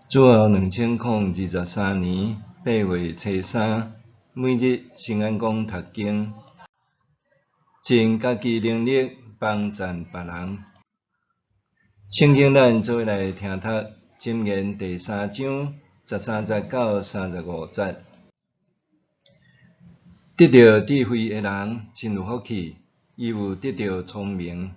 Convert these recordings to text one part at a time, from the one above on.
主后2023年8月初3，每日圣安宫读经，尽家己能力帮赞别人。圣经咱做来听读《箴言》第3章13节到35节。得到智慧的人真有福气，伊有得到聪明。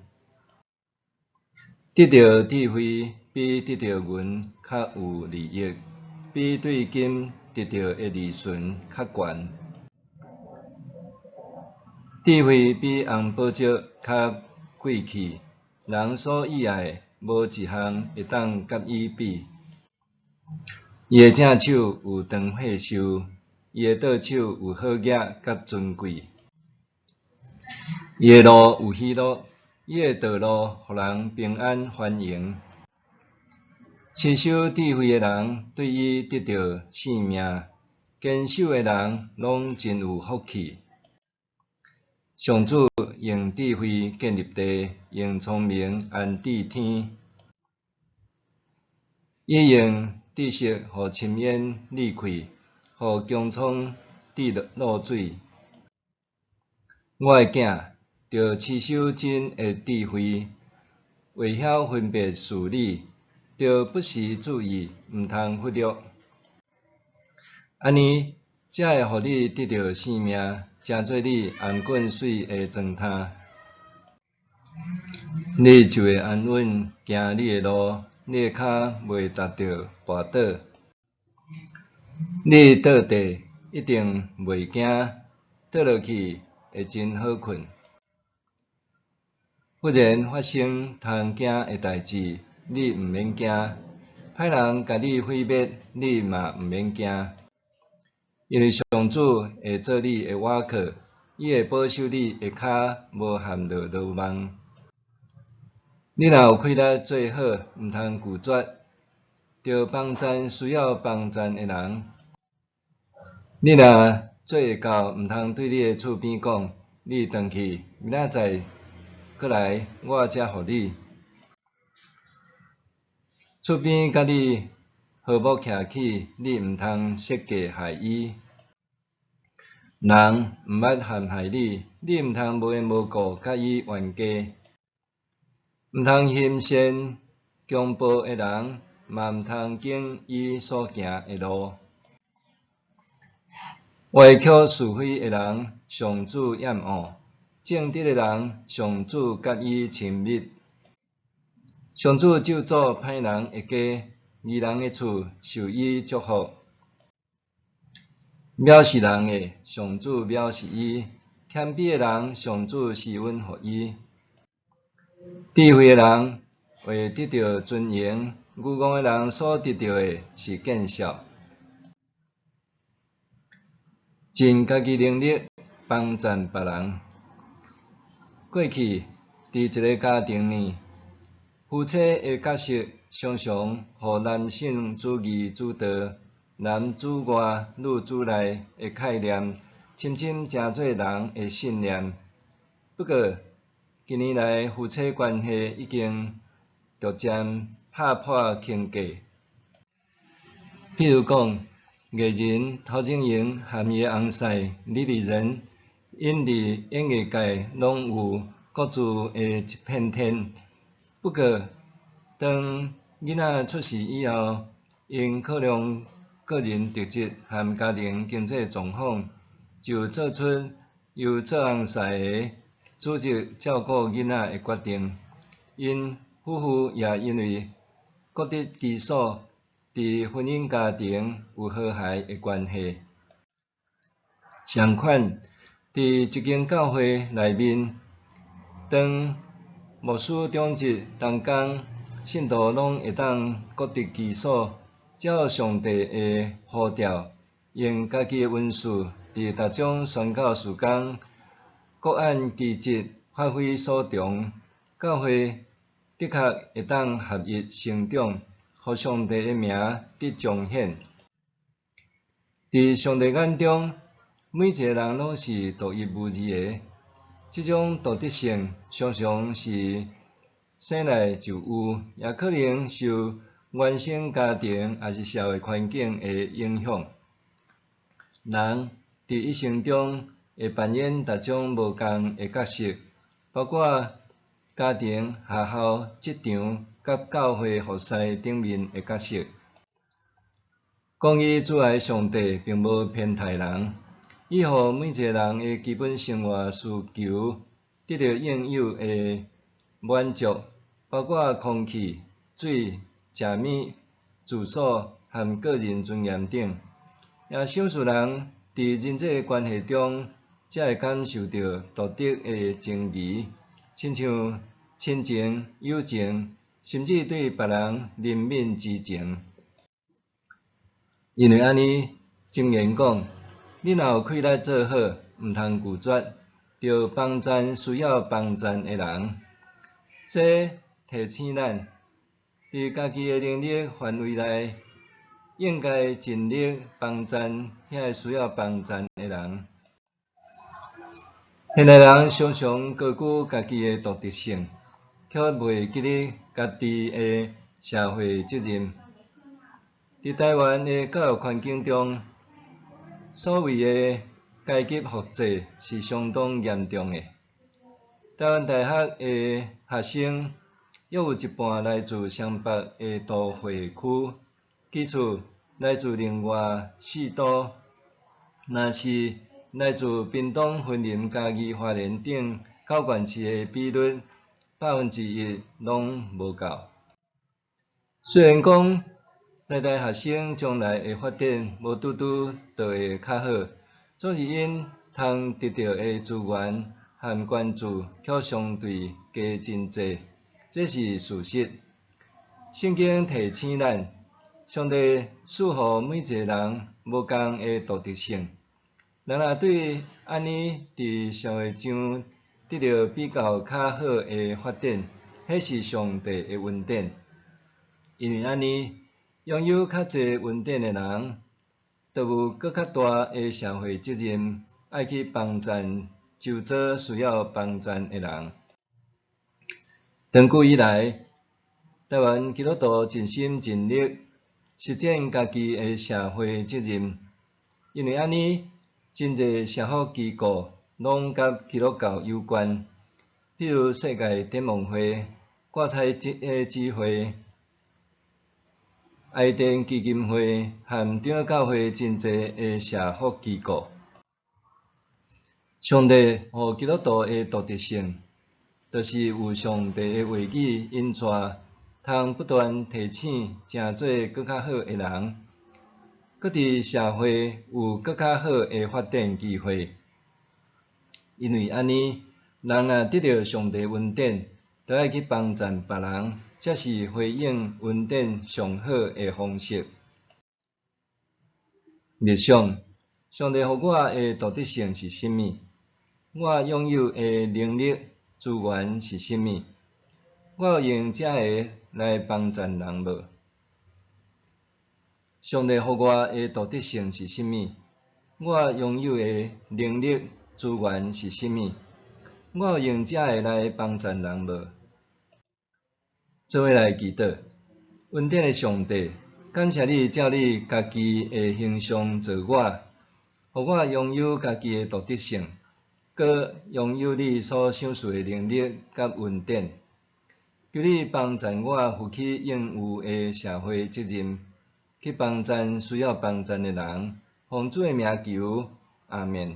得到智慧比得到银较有利益，比对金得到的利润较悬。智慧比红宝石较贵气，人所喜爱无一项会当甲伊比。伊的正手有长岁寿，伊的倒手有好业甲尊贵。伊的路有喜乐，伊的道路互人平安欢迎。持守智慧的人对伊得到性命，坚守的人拢真有福气。上主用智慧建立地，用聪明安治天。伊用知识互深渊裂开，互穹苍滴落水。我的囝，着持守真的智慧，会晓分别事理，着不时注意，毋通忽略。安尼，才会互你得到性命，成做你颔棍水的床榻。你就会安稳行你的路，你的脚袂踏着绊倒。你倒地一定袂惊，倒落去会真好困。忽然发生通惊的代志，你毋免惊；歹人甲你毁灭，你嘛毋免惊。因为上主会做你的倚靠，伊会保守你的脚无陷落罗网。你若有气力做好，毋通拒绝，着帮赞需要帮赞的人。你若做会到，毋通对你的厝边讲：你转去，明仔载过来，我才互你。厝边甲你和睦徛起，你毋通设计害伊。人毋捌陷害你，你毋通无缘无故甲伊冤家。毋通行善强暴的人，嘛毋通经伊所行的路。歪曲是非的人，上主厌恶；正直的人，上主甲伊亲密。上主咒诅歹人的家，义人的厝受伊祝福。藐视人的，上主藐视伊；谦卑的人，上主施恩予伊。智慧的人会得到尊荣，愚戆的人所得到的是见笑。尽家己能力帮赞别人。过去，伫一个家庭里，夫妻的角色常常互男性主义主导、男主外、女主内的概念，深深成做人的信念。不过，近年来夫妻关系已经逐渐打破框架。譬如讲，艺人陶晶莹含伊的翁婿李丽人，因伫演艺界拢有各自的一片天。不过，当囡仔出世以后，因考量个人特质和家庭经济状况，就做出由做翁婿的主责照顾囡仔的决定。因夫妇也因为各得其所，伫婚姻家庭有和谐的关系。相反，伫一间教会内面，当牧师长职同工，信徒拢会当各得其所，照上帝的呼召，用家己的恩赐，伫逐种宣教事工各按其职发挥所长。教会的确会当合一成长，互上帝的名得彰显。伫上帝眼中，每一个人拢是独一无二的。这种独特性常常是生来就有，也可能受原生家庭也是社会环境的影响。人伫一生中会扮演各种无共的角色，包括家庭、学校、职场、甲教会服侍顶面的角色。公义主爱上帝并无偏袒人，伊予每一个人的基本生活需求得到应有的满足，包括空气、水、食物、住所和个人尊严等。也少数人伫人际关系中才会感受到道德的情义，亲像亲情、友情，甚至对别人怜悯之情。因为安尼，箴言讲，你若有气力做好，毋通拒绝，着帮赞需要帮赞的人。这提醒咱，伫家己的能力范围内，应该尽力帮赞遐个需要帮赞的人。现代人常常高估家己的独特性，却袂记得家己的社会责任。伫台湾的教育环境中，所谓的阶级复制是相当严重的。台湾大学的学生约有一半来自湘北的都会区，其次来自另外4都，若是来自屏东、云林、嘉义、花莲等高原市的比率1%拢无够。虽然讲台大学生将来的发展无拄拄就会较好，总是因通得到的资源和关注却相对加真济，这是事实。圣经提醒咱，上帝赐予每一个人无共的独特性。人若对安尼伫社会上得到比较较好的发展，迄是上帝的恩典。因为安尼，拥有较侪恩典的人，就有搁较大的社会责任，爱去帮赞周遭需要帮赞的人。长久以来，台湾基督徒尽心尽力实践家己的社会责任，因为安尼，真侪社福机构拢甲基督教有关，譬如世界天文会、国彩基会、爱甸基金会和长老教会真侪的社福机构。上帝予基督徒的独特性，就是有上帝的话语引带，通不断提醒成做搁较好的人，搁伫社会有搁较好的发展机会。因为安尼，人若得到上帝恩典，就爱去帮赞别人，才是回应恩典上好的方式。默想，上帝予我的独特性是甚物？我拥有的能力、资源是甚物？我有用这个来帮赞人无？上帝予我的独特性是甚物？我拥有的能力、资源是甚物？我有用这个来帮赞人无？做伙来祈祷，恩典的上帝，感谢你照你家己的形象造我，予我拥有家己的独特性，搁拥有你所赏赐的能力甲恩典。求你帮赞我负起应有的社会责任，去帮赞需要帮赞的人。奉主的名求，阿们。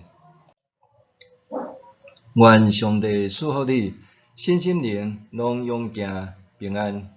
愿上帝赐福你，身心灵拢永行平安。